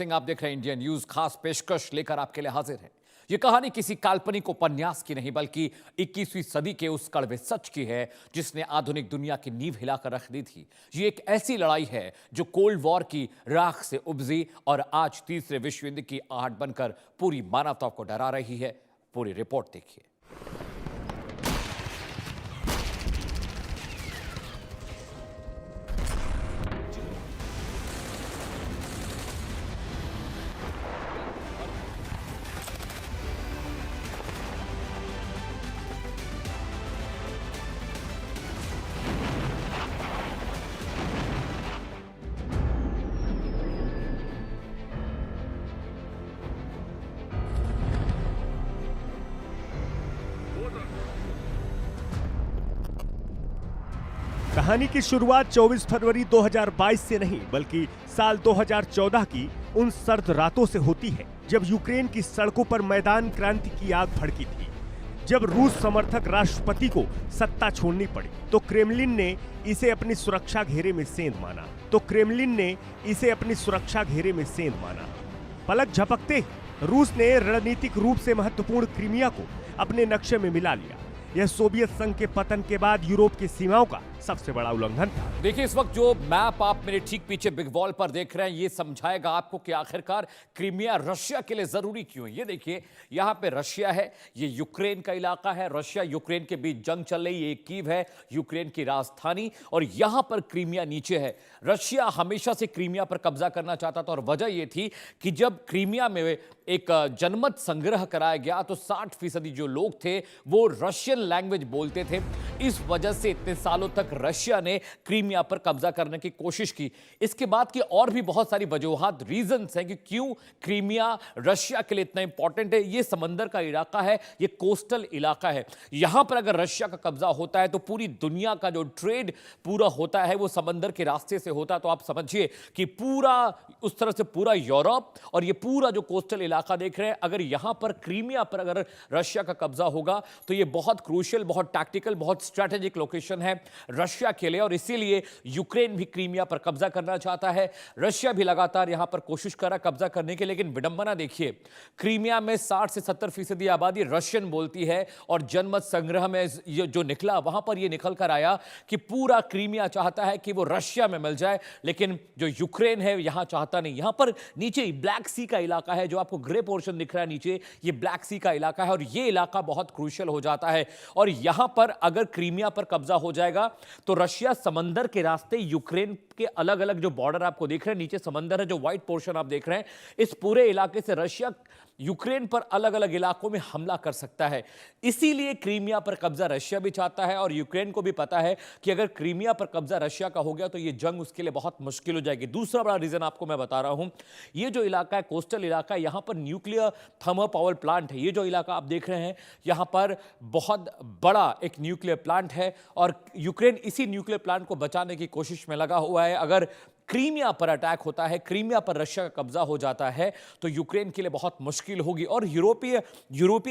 सिंह, आप देख रहे हैं इंडिया न्यूज। खास पेशकश लेकर आपके लिए हाजिर है। ये कहानी किसी काल्पनिक उपन्यास की नहीं बल्कि 21वीं सदी के उस कड़वे सच की है जिसने आधुनिक दुनिया की नींव हिलाकर रख दी थी। ये एक ऐसी लड़ाई है जो कोल्ड वॉर की राख से उपजी और आज तीसरे विश्व युद्ध की आहट बनकर पूरी मानवता को डरा रही है। पूरी रिपोर्ट देखिए। कहानी की शुरुआत 24 फरवरी 2022 से नहीं बल्कि साल 2014 की उन सर्द रातों से होती है जब यूक्रेन की सड़कों पर मैदान क्रांति की आग भड़की थी। जब रूस समर्थक राष्ट्रपति को सत्ता छोड़नी पड़ी तो क्रेमलिन ने इसे अपनी सुरक्षा घेरे में सेंध माना। पलक झपकते ही रूस ने रणनीतिक रूप से महत्वपूर्ण क्रीमिया को अपने नक्शे में मिला लिया। यह सोवियत संघ के पतन के बाद यूरोप की सीमाओं का सबसे बड़ा उल्लंघन था। देखिए, इस वक्त जो मैप आप मेरे ठीक पीछे बिग वॉल पर देख रहे हैं, ये समझाएगा आपको कि आखिरकार क्रीमिया रशिया के लिए जरूरी क्यों है। ये देखिए, यहाँ पे रशिया है, ये यूक्रेन का इलाका है। रशिया यूक्रेन के बीच जंग चल रही है। ये कीव है, यूक्रेन की राजधानी, और यहाँ पर क्रीमिया नीचे है। रशिया हमेशा से क्रीमिया पर कब्जा करना चाहता था और वजह यह थी कि जब क्रीमिया में एक जनमत संग्रह कराया गया तो 60% जो लोग थे वो रशियन लैंग्वेज बोलते थे। इस वजह से इतने सालों तक रशिया ने क्रीमिया पर कब्जा करने की कोशिश की। इसके बाद की और भी बहुत सारी वजूहात, रीजंस हैं कि क्यों क्रीमिया रशिया के लिए इतना इंपॉर्टेंट है। ये समंदर का इलाका है, ये कोस्टल इलाका है। यहां पर अगर रशिया का कब्जा होता है तो पूरी दुनिया का जो ट्रेड पूरा होता है वो समंदर के रास्ते से होता है। तो आप समझिए कि पूरा उस तरह से पूरा यूरोप और ये पूरा जो कोस्टल इलाका देख रहे हैं, अगर यहां पर क्रीमिया पर अगर रशिया का कब्जा होगा तो ये बहुत क्रूशियल, बहुत टैक्टिकल, बहुत स्ट्रैटेजिक लोकेशन है रशिया के लिए। और इसीलिए यूक्रेन भी क्रीमिया पर कब्जा करना चाहता है। रशिया भी लगातार यहां पर कोशिश कर रहा है कब्जा करने के। लेकिन विडंबना देखिए, क्रीमिया में 60 से 70% आबादी रशियन बोलती है और जनमत संग्रह में जो निकला वहां पर यह निकल कर आया कि पूरा क्रीमिया चाहता है कि वो रशिया में मिल जाए। लेकिन जो यूक्रेन है यहां चाहता नहीं। यहां पर नीचे ब्लैक सी का इलाका है, जो आपको ग्रे पोर्शन दिख रहा है नीचे, ये ब्लैक सी का इलाका है और ये इलाका बहुत क्रूशियल हो जाता है। और यहां पर अगर क्रीमिया पर कब्जा हो जाएगा तो रशिया समंदर के रास्ते यूक्रेन के अलग अलग जो बॉर्डर आपको देख रहे हैं, नीचे समंदर है, जो व्हाइट पोर्शन आप देख रहे हैं, इस पूरे इलाके से रशिया यूक्रेन पर अलग अलग इलाकों में हमला कर सकता है। इसीलिए क्रीमिया पर कब्जा रशिया भी चाहता है और यूक्रेन को भी पता है कि अगर क्रीमिया पर कब्जा रशिया का हो गया तो यह जंग उसके लिए बहुत मुश्किल हो जाएगी। दूसरा बड़ा रीजन आपको मैं बता रहा हूं, यह जो इलाका है कोस्टल इलाका है, यहां पर न्यूक्लियर थर्मल पावर प्लांट है। ये जो इलाका आप देख रहे हैं, यहां पर बहुत बड़ा एक न्यूक्लियर प्लांट है और यूक्रेन इसी न्यूक्लियर प्लांट को बचाने की कोशिश में लगा हुआ है। अगर क्रीमिया पर अटैक होता है, क्रीमिया पर रशिया का कब्जा हो जाता है तो यूक्रेन के लिए बहुत मुश्किल होगी। और यूरोपीय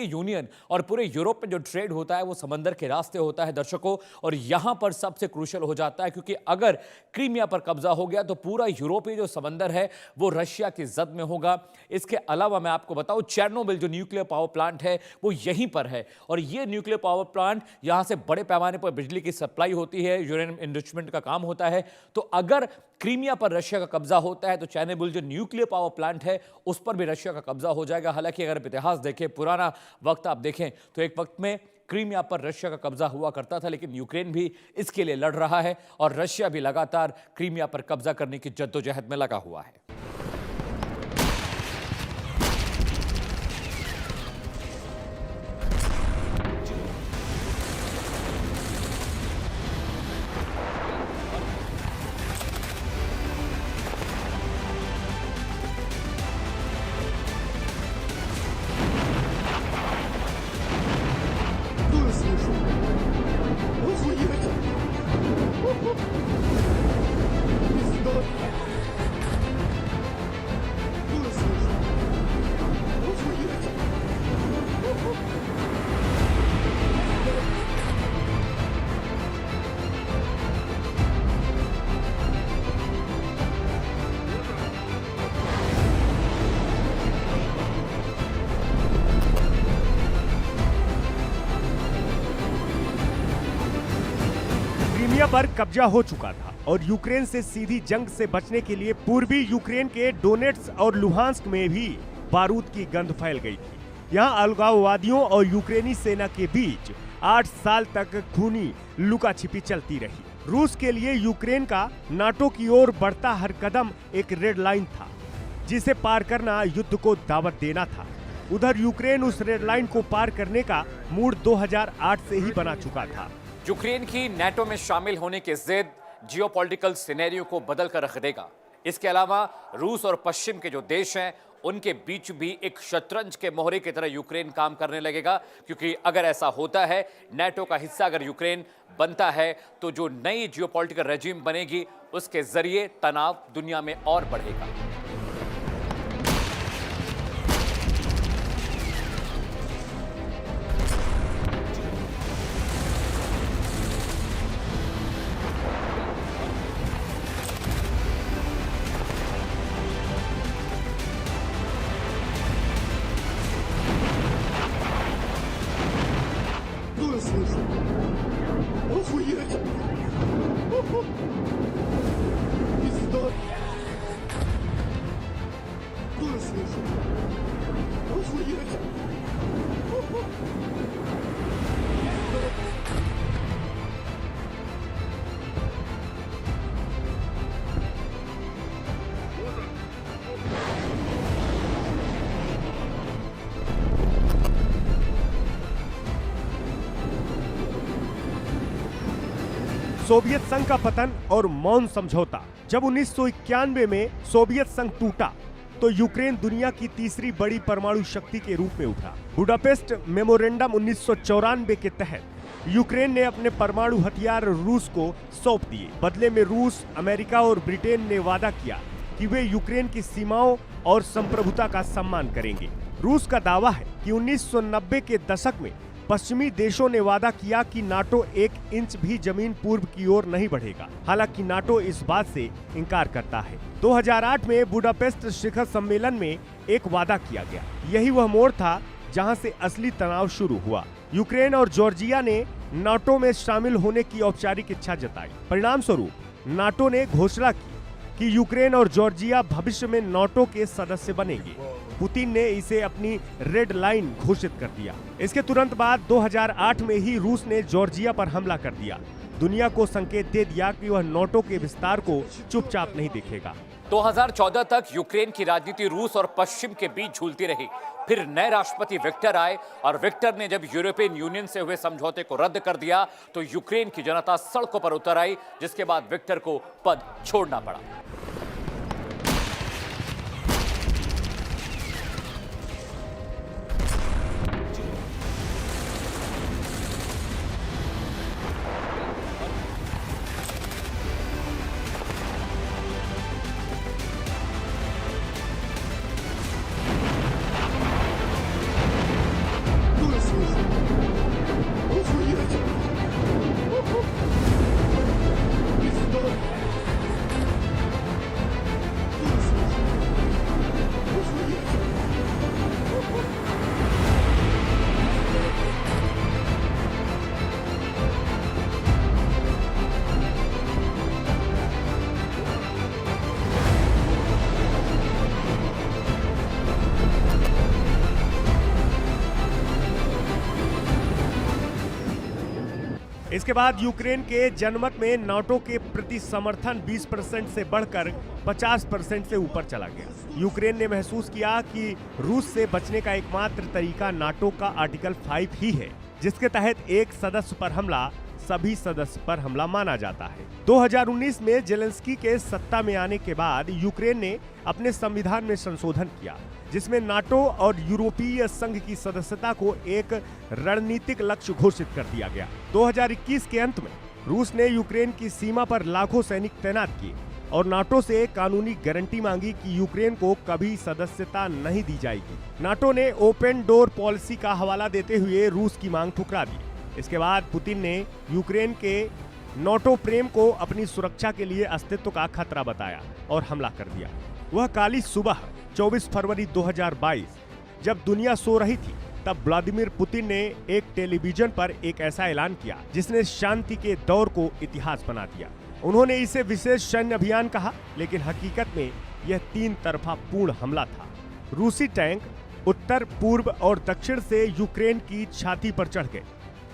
यूनियन और पूरे यूरोप में जो ट्रेड होता है वो समंदर के रास्ते होता है दर्शकों, और यहां पर सबसे क्रूशियल हो जाता है क्योंकि अगर क्रीमिया पर कब्जा हो गया तो पूरा यूरोपीय जो समंदर है वो रशिया की जद में होगा। इसके अलावा मैं आपको बताऊं, चेर्नोबिल जो न्यूक्लियर पावर प्लांट है वो यहीं पर है और ये न्यूक्लियर पावर प्लांट यहां से बड़े पैमाने पर बिजली की सप्लाई होती है, यूरेनियम एनरिचमेंट का काम होता है। तो अगर क्रीमिया पर रशिया का कब्जा होता है तो चेर्नोबिल जो न्यूक्लियर पावर प्लांट है उस पर भी रशिया का कब्जा हो जाएगा। हालांकि अगर आप इतिहास देखें, पुराना वक्त आप देखें तो एक वक्त में क्रीमिया पर रशिया का कब्जा हुआ करता था, लेकिन यूक्रेन भी इसके लिए लड़ रहा है और रशिया भी लगातार क्रीमिया पर कब्जा करने की जद्दोजहद में लगा हुआ है। क्रीमिया पर कब्जा हो चुका था और यूक्रेन से सीधी जंग से बचने के लिए पूर्वी यूक्रेन के डोनेट्स और लुहांस्क में भी बारूद की गंध फैल गई थी। यहाँ अलगाववादियों और यूक्रेनी सेना के बीच 8 साल तक खूनी लुका-छिपी चलती रही। रूस के लिए यूक्रेन का नाटो की ओर बढ़ता हर कदम एक रेड लाइन था, जिसे पार करना युद्ध को दावत देना था। उधर यूक्रेन उस रेड लाइन को पार करने का मूड 2008 से ही बना चुका था। यूक्रेन की नाटो में शामिल होने की जिद जियोपॉलिटिकल सिनेरियो को बदल कर रख देगा। इसके अलावा रूस और पश्चिम के जो देश हैं उनके बीच भी एक शतरंज के मोहरे की तरह यूक्रेन काम करने लगेगा, क्योंकि अगर ऐसा होता है, नाटो का हिस्सा अगर यूक्रेन बनता है, तो जो नई जियोपॉलिटिकल रेजिम बनेगी उसके जरिए तनाव दुनिया में और बढ़ेगा। Охуеть! Пизда! Куда слышу? Охуеть! सोवियत संघ का पतन और मौन समझौता। जब 1991 में सोवियत संघ टूटा तो यूक्रेन दुनिया की तीसरी बड़ी परमाणु शक्ति के रूप में उभरा। बुडापेस्ट मेमोरेंडम 1994 के तहत यूक्रेन ने अपने परमाणु हथियार रूस को सौंप दिए। बदले में रूस, अमेरिका और ब्रिटेन ने वादा किया कि वे यूक्रेन की सीमाओं और संप्रभुता का सम्मान करेंगे। रूस का दावा है कि 1990 के दशक में पश्चिमी देशों ने वादा किया कि नाटो 1 इंच भी जमीन पूर्व की ओर नहीं बढ़ेगा। हालांकि नाटो इस बात से इनकार करता है। 2008 में बुडापेस्ट शिखर सम्मेलन में एक वादा किया गया। यही वह मोड़ था जहां से असली तनाव शुरू हुआ। यूक्रेन और जॉर्जिया ने नाटो में शामिल होने की औपचारिक इच्छा जताई। परिणाम स्वरूप नाटो ने घोषणा की कि यूक्रेन और जॉर्जिया भविष्य में नाटो के सदस्य बनेंगे। पुतिन ने इसे अपनी रेड लाइन घोषित कर दिया। इसके तुरंत बाद 2008 में ही रूस ने जॉर्जिया पर हमला कर दिया। दुनिया को संकेत दे दिया कि वह नाटो के विस्तार को चुपचाप नहीं देखेगा। 2014 तक यूक्रेन की राजनीति रूस और पश्चिम के बीच झूलती रही। फिर नए राष्ट्रपति विक्टर आए और विक्टर ने जब यूरोपियन यूनियन से हुए समझौते को रद्द कर दिया तो यूक्रेन की जनता सड़कों पर उतर आई, जिसके बाद विक्टर को पद छोड़ना पड़ा। इसके बाद यूक्रेन के जनमत में नाटो के प्रति समर्थन 20% से बढ़कर 50% से ऊपर चला गया। यूक्रेन ने महसूस किया कि रूस से बचने का एकमात्र तरीका नाटो का आर्टिकल 5 ही है, जिसके तहत एक सदस्य पर हमला सभी सदस्य पर हमला माना जाता है। 2019 में जेलेंस्की के सत्ता में आने के बाद यूक्रेन ने अपने संविधान में संशोधन किया, जिसमें नाटो और यूरोपीय संघ की सदस्यता को एक रणनीतिक लक्ष्य घोषित कर दिया गया। 2021 के अंत में रूस ने यूक्रेन की सीमा पर लाखों सैनिक तैनात किए और नाटो से कानूनी गारंटी मांगी कि यूक्रेन को कभी सदस्यता नहीं दी जाएगी। नाटो ने ओपन डोर पॉलिसी का हवाला देते हुए रूस की मांग ठुकरा दी। इसके बाद पुतिन ने यूक्रेन के नाटो प्रेम को अपनी सुरक्षा के लिए अस्तित्व का खतरा बताया और हमला कर दिया। वह काली सुबह 24 फरवरी 2022, जब दुनिया सो रही थी, तब व्लादिमीर पुतिन ने एक टेलीविजन पर एक ऐसा ऐलान किया जिसने शांति के दौर को इतिहास बना दिया। उन्होंने इसे विशेष सैन्य अभियान कहा, लेकिन हकीकत में यह 3 तरफा पूर्ण हमला था। रूसी टैंक उत्तर, पूर्व और दक्षिण से यूक्रेन की छाती पर चढ़ गए।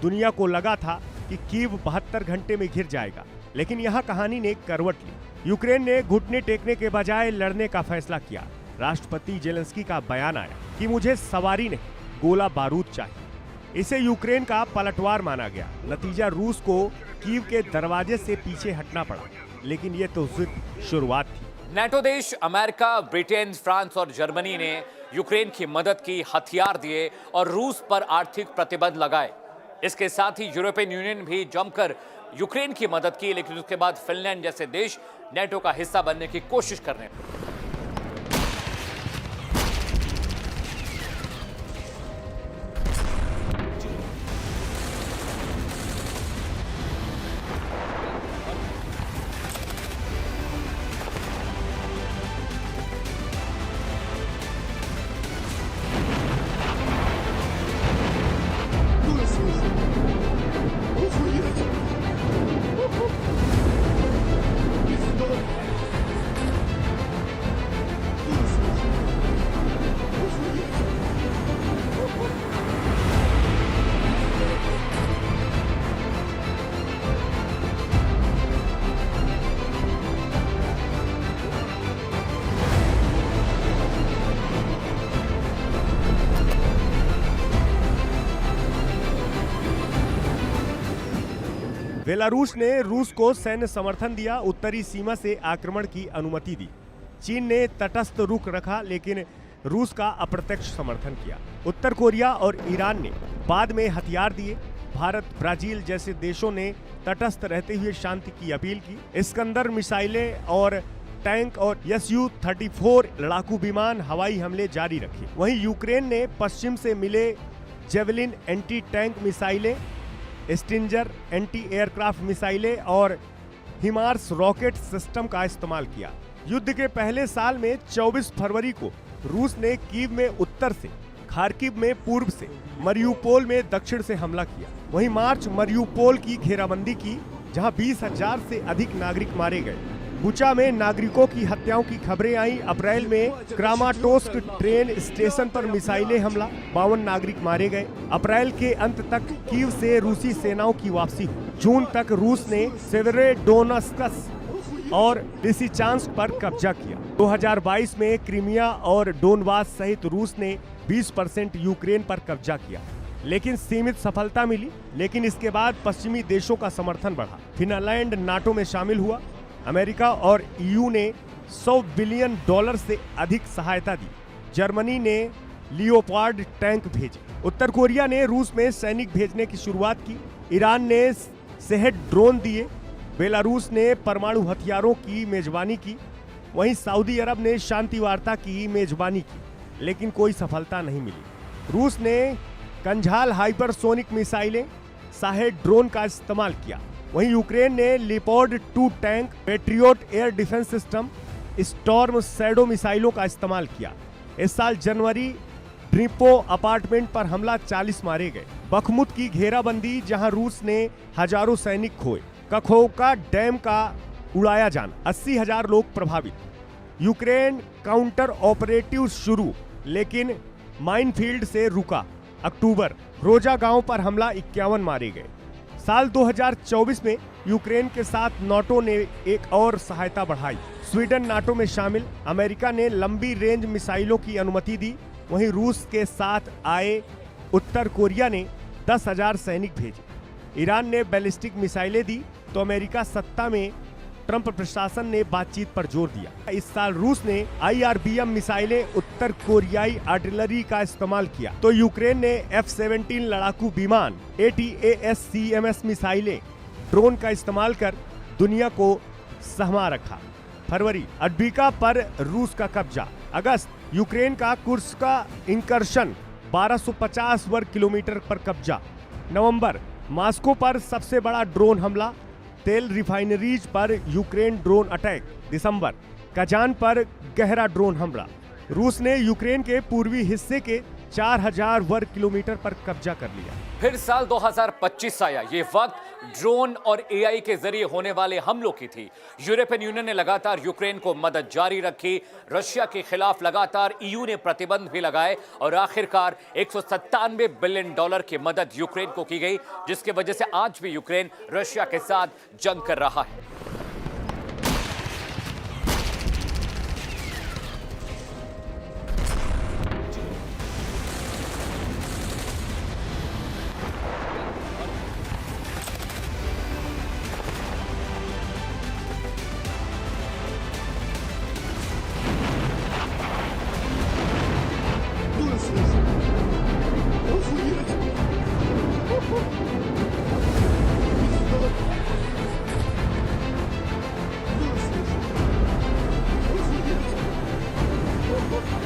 दुनिया को लगा था कि कीव 72 घंटे में घिर जाएगा, लेकिन यहाँ कहानी ने करवट ली। यूक्रेन ने घुटने टेकने के बजाय लड़ने का फैसला किया। राष्ट्रपति जेलेंस्की का बयान आया कि मुझे सवारी नहीं, गोला बारूद चाहिए। इसे यूक्रेन का पलटवार माना गया। नतीजा, रूस को कीव के दरवाजे से पीछे हटना पड़ा, लेकिन ये तो सिर्फ शुरुआत थी। नाटो देश अमेरिका, ब्रिटेन, फ्रांस और जर्मनी ने यूक्रेन की मदद की, हथियार दिए और रूस पर आर्थिक प्रतिबंध लगाए। इसके साथ ही यूरोपियन यूनियन भी जमकर यूक्रेन की मदद की, लेकिन उसके बाद फिनलैंड जैसे देश नाटो का हिस्सा बनने की कोशिश कर रहे हैं। Куда слышал? Охуеть! Пизда! Куда слышал? Охуеть! बेलारूस ने रूस को सैन्य समर्थन दिया, उत्तरी सीमा से आक्रमण की अनुमति दी। चीन ने तटस्थ रुख रखा, लेकिन रूस का अप्रत्यक्ष समर्थन किया। उत्तर कोरिया और ईरान ने बाद में हथियार दिए। भारत, ब्राजील जैसे देशों ने तटस्थ रहते हुए शांति की अपील की। इस्कंदर मिसाइलें और टैंक और Su-34 लड़ाकू विमान हवाई हमले जारी रखे। वहीं यूक्रेन ने पश्चिम से मिले जेवलिन एंटी टैंक मिसाइलें, स्टिंजर एंटी एयरक्राफ्ट मिसाइलें और हिमार्स रॉकेट सिस्टम का इस्तेमाल किया। युद्ध के पहले साल में 24 फरवरी को रूस ने कीव में उत्तर से, खार्किव में पूर्व से, मरियुपोल में दक्षिण से हमला किया। वहीं मार्च मरियुपोल की घेराबंदी की, जहां 20,000 से अधिक नागरिक मारे गए। बुचा में नागरिकों की हत्याओं की खबरें आई। अप्रैल में क्रामाटोर्स्क ट्रेन स्टेशन पर मिसाइलें हमला, 52 नागरिक मारे गए। अप्रैल के अंत तक कीव से रूसी सेनाओं की वापसी हुई। जून तक रूस ने सेवेरोडोनेत्स्क और लिसिचांस्क पर कब्जा किया। 2022 में क्रीमिया और डोनबास सहित रूस ने 20% यूक्रेन पर कब्जा किया, लेकिन सीमित सफलता मिली। लेकिन इसके बाद पश्चिमी देशों का समर्थन बढ़ा। फिनलैंड नाटो में शामिल हुआ। अमेरिका और EU ने $100 बिलियन से अधिक सहायता दी। जर्मनी ने लियोपार्ड टैंक भेजे। उत्तर कोरिया ने रूस में सैनिक भेजने की शुरुआत की। ईरान ने शहद ड्रोन दिए। बेलारूस ने परमाणु हथियारों की मेजबानी की। वहीं सऊदी अरब ने शांति वार्ता की मेजबानी की, लेकिन कोई सफलता नहीं मिली। रूस ने कंझाल हाइपरसोनिक मिसाइलें, शाहेद ड्रोन का इस्तेमाल किया। वहीं यूक्रेन ने leopard 2 tank, patriot air defence system, storm shadow मिसाइलों का इस्तेमाल किया। इस साल जनवरी ड्निप्रो अपार्टमेंट पर हमला, 40 मारे गए। बखमुत की घेराबंदी, जहां रूस ने हजारों सैनिक खोए। कखोवका डैम का उड़ाया जाना, 80,000 लोग प्रभावित। यूक्रेन काउंटर ऑपरेटिव शुरू, लेकिन माइनफील्ड से रुका। अक्टूबर, रोजा गांव पर हमला, 51 मारे गए। साल 2024 में यूक्रेन के साथ नाटो ने एक और सहायता बढ़ाई। स्वीडन नाटो में शामिल। अमेरिका ने लंबी रेंज मिसाइलों की अनुमति दी। वहीं रूस के साथ आए उत्तर कोरिया ने 10,000 सैनिक भेजे। ईरान ने बैलिस्टिक मिसाइलें दी, तो अमेरिका सत्ता में ट्रंप प्रशासन ने बातचीत पर जोर दिया। इस साल रूस ने IRBM मिसाइलें, उत्तर कोरियाई आर्टिलरी का इस्तेमाल किया, तो यूक्रेन ने F-17 लड़ाकू विमान, ATACMS मिसाइलें, ड्रोन का इस्तेमाल कर दुनिया को सहमा रखा। फरवरी, अड्विका पर रूस का कब्जा। अगस्त, यूक्रेन का कुर्स्क का इंकर्शन, 1250 वर्ग किलोमीटर पर कब्जा। नवंबर, मॉस्को पर सबसे बड़ा ड्रोन हमला, तेल रिफाइनरीज पर यूक्रेन ड्रोन अटैक। दिसंबर, कजान पर गहरा ड्रोन हमला। रूस ने यूक्रेन के पूर्वी हिस्से के 4000 वर्ग किलोमीटर पर कब्जा कर लिया। फिर साल 2025 आया। ये वक्त ड्रोन और एआई के जरिए होने वाले हमलों की थी। यूरोपियन यूनियन ने लगातार यूक्रेन को मदद जारी रखी। रशिया के खिलाफ लगातार ईयू ने प्रतिबंध भी लगाए और आखिरकार 197 बिलियन डॉलर की मदद यूक्रेन को की गई, जिसकी वजह से आज भी यूक्रेन रशिया के साथ जंग कर रहा है। Дура слышит. Охуеть. Пизда. Дура слышит. Охуеть.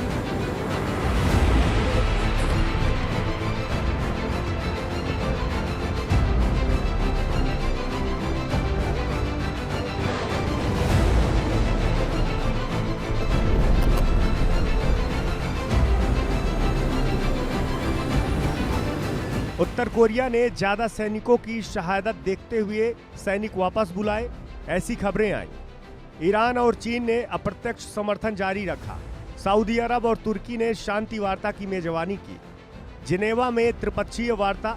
उत्तर कोरिया ने ज्यादा सैनिकों की शहादत देखते हुए सैनिक वापस बुलाए, ऐसी खबरें आई। ईरान और चीन ने अप्रत्यक्ष समर्थन जारी रखा। सऊदी अरब और तुर्की ने शांति वार्ता की मेजबानी की। जिनेवा में त्रिपक्षीय वार्ता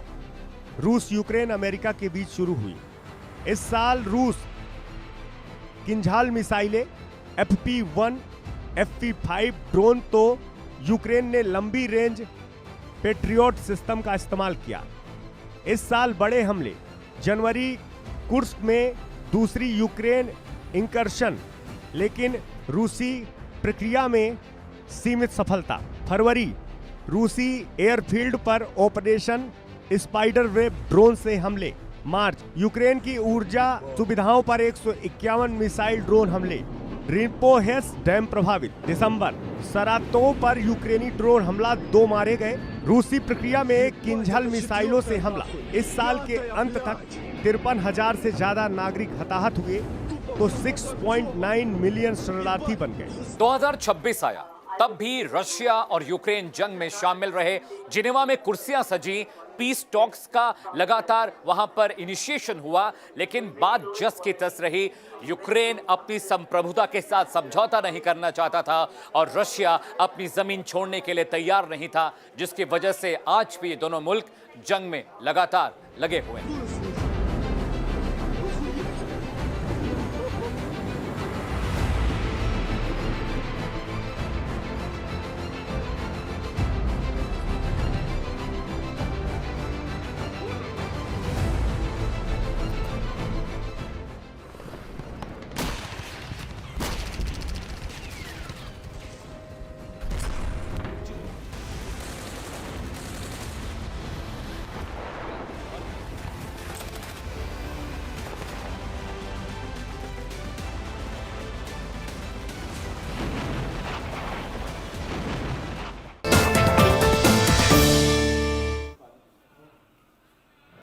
रूस, यूक्रेन, अमेरिका के बीच शुरू हुई। इस साल रूस किंझाल मिसाइलें, FP1, FP5 ड्रोन, तो यूक्रेन ने लंबी रेंज पेट्रियोट सिस्टम का इस्तेमाल किया। इस साल बड़े हमले, जनवरी कुर्स्क में दूसरी यूक्रेन इंकर्शन, लेकिन रूसी प्रक्रिया में सीमित सफलता। फरवरी रूसी एयरफील्ड पर ऑपरेशन स्पाइडर वेब ड्रोन से हमले। मार्च यूक्रेन की ऊर्जा सुविधाओं पर 151 मिसाइल ड्रोन हमले। रिपोहेस डैम प्रभावित। दिसंबर सरातोव पर यूक्रेनी ड्रोन हमला, 2 मारे गए। रूसी प्रक्रिया में किंझल मिसाइलों से हमला। इस साल के अंत तक 53,000 से ज्यादा नागरिक हताहत हुए तो 6.9 मिलियन शरणार्थी बन गए। 2026 आया, तब भी रशिया और यूक्रेन जंग में शामिल रहे। जिनेवा में कुर्सियां सजी, पीस टॉक्स का लगातार वहां पर इनिशिएशन हुआ, लेकिन बात जस की तस रही। यूक्रेन अपनी संप्रभुता के साथ समझौता नहीं करना चाहता था और रशिया अपनी जमीन छोड़ने के लिए तैयार नहीं था, जिसकी वजह से आज भी ये दोनों मुल्क जंग में लगातार लगे हुए हैं।